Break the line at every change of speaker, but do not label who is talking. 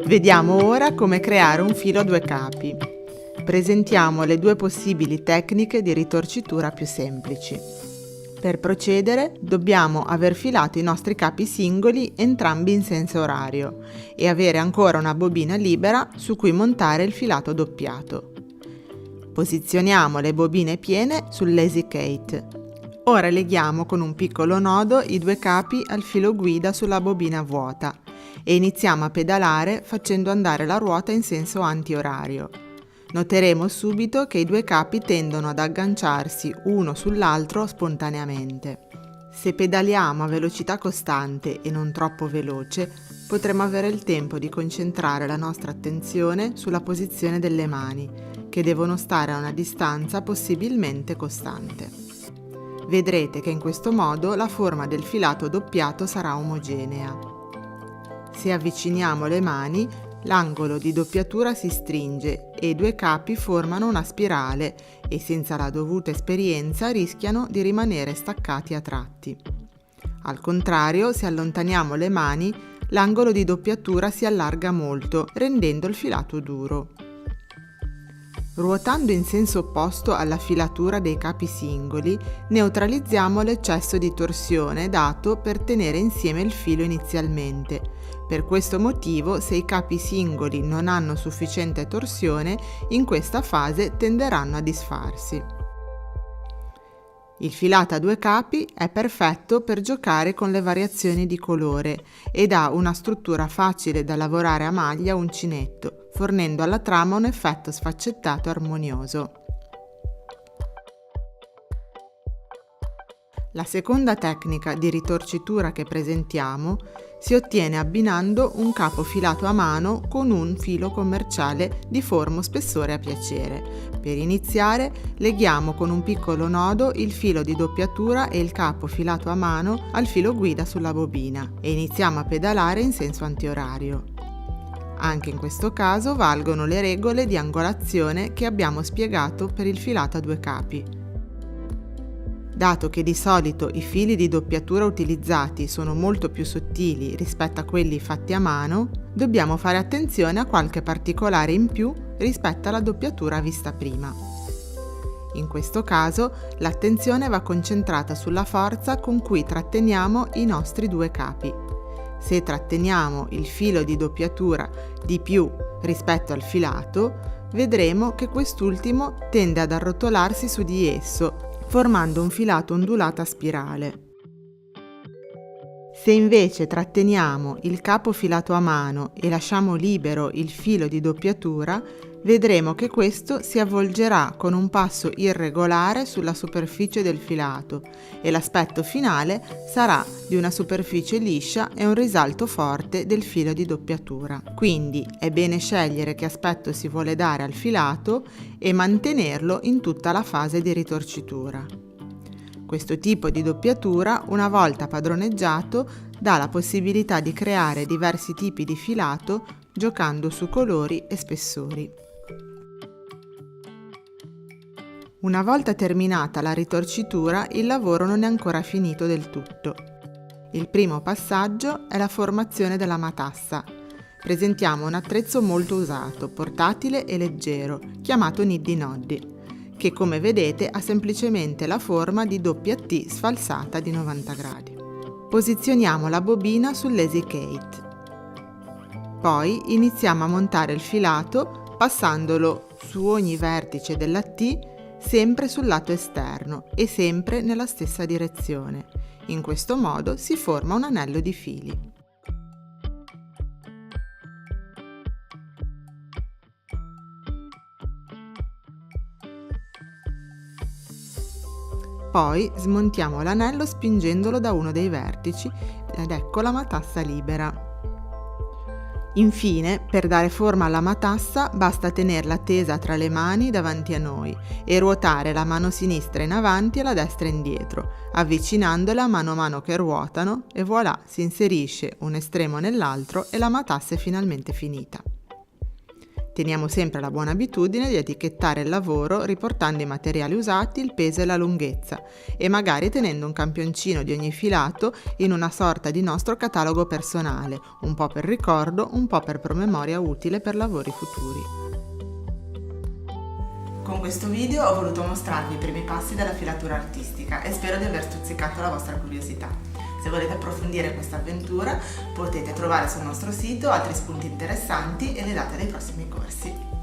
Vediamo ora come creare un filo a due capi. Presentiamo le due possibili tecniche di ritorcitura più semplici. Per procedere dobbiamo aver filato i nostri capi singoli entrambi in senso orario e avere ancora una bobina libera su cui montare il filato doppiato. Posizioniamo le bobine piene sul lazy kate. Ora leghiamo con un piccolo nodo i due capi al filo guida sulla bobina vuota e iniziamo a pedalare facendo andare la ruota in senso antiorario. Noteremo subito che i due capi tendono ad agganciarsi uno sull'altro spontaneamente. Se pedaliamo a velocità costante e non troppo veloce, potremo avere il tempo di concentrare la nostra attenzione sulla posizione delle mani, che devono stare a una distanza possibilmente costante. Vedrete che in questo modo la forma del filato doppiato sarà omogenea. Se avviciniamo le mani, l'angolo di doppiatura si stringe e i due capi formano una spirale e senza la dovuta esperienza rischiano di rimanere staccati a tratti. Al contrario, se allontaniamo le mani, l'angolo di doppiatura si allarga molto, rendendo il filato duro. Ruotando in senso opposto alla filatura dei capi singoli, neutralizziamo l'eccesso di torsione dato per tenere insieme il filo inizialmente. Per questo motivo, se i capi singoli non hanno sufficiente torsione, in questa fase tenderanno a disfarsi. Il filato a due capi è perfetto per giocare con le variazioni di colore ed ha una struttura facile da lavorare a maglia o uncinetto, fornendo alla trama un effetto sfaccettato e armonioso. La seconda tecnica di ritorcitura che presentiamo si ottiene abbinando un capo filato a mano con un filo commerciale di forma o spessore a piacere. Per iniziare, leghiamo con un piccolo nodo il filo di doppiatura e il capo filato a mano al filo guida sulla bobina e iniziamo a pedalare in senso antiorario. Anche in questo caso valgono le regole di angolazione che abbiamo spiegato per il filato a due capi. Dato che di solito i fili di doppiatura utilizzati sono molto più sottili rispetto a quelli fatti a mano, dobbiamo fare attenzione a qualche particolare in più rispetto alla doppiatura vista prima. In questo caso, l'attenzione va concentrata sulla forza con cui tratteniamo i nostri due capi. Se tratteniamo il filo di doppiatura di più rispetto al filato, vedremo che quest'ultimo tende ad arrotolarsi su di esso, formando un filato ondulato a spirale. Se invece tratteniamo il capo filato a mano e lasciamo libero il filo di doppiatura, vedremo che questo si avvolgerà con un passo irregolare sulla superficie del filato e l'aspetto finale sarà di una superficie liscia e un risalto forte del filo di doppiatura. Quindi è bene scegliere che aspetto si vuole dare al filato e mantenerlo in tutta la fase di ritorcitura. Questo tipo di doppiatura, una volta padroneggiato, dà la possibilità di creare diversi tipi di filato giocando su colori e spessori. Una volta terminata la ritorcitura, il lavoro non è ancora finito del tutto. Il primo passaggio è la formazione della matassa. Presentiamo un attrezzo molto usato, portatile e leggero, chiamato Niddy Noddy, che come vedete ha semplicemente la forma di doppia T sfalsata di 90 gradi. Posizioniamo la bobina sul lazy kate. Poi iniziamo a montare il filato passandolo su ogni vertice della T sempre sul lato esterno e sempre nella stessa direzione. In questo modo si forma un anello di fili. Poi smontiamo l'anello spingendolo da uno dei vertici ed ecco la matassa libera. Infine, per dare forma alla matassa, basta tenerla tesa tra le mani davanti a noi e ruotare la mano sinistra in avanti e la destra indietro, avvicinandola mano a mano che ruotano e voilà, si inserisce un estremo nell'altro e la matassa è finalmente finita. Teniamo sempre la buona abitudine di etichettare il lavoro riportando i materiali usati, il peso e la lunghezza e magari tenendo un campioncino di ogni filato in una sorta di nostro catalogo personale, un po' per ricordo, un po' per promemoria utile per lavori futuri. Con questo video ho voluto mostrarvi i primi passi della filatura artistica e spero di aver stuzzicato la vostra curiosità. Se volete approfondire questa avventura potete trovare sul nostro sito altri spunti interessanti e le date dei prossimi corsi.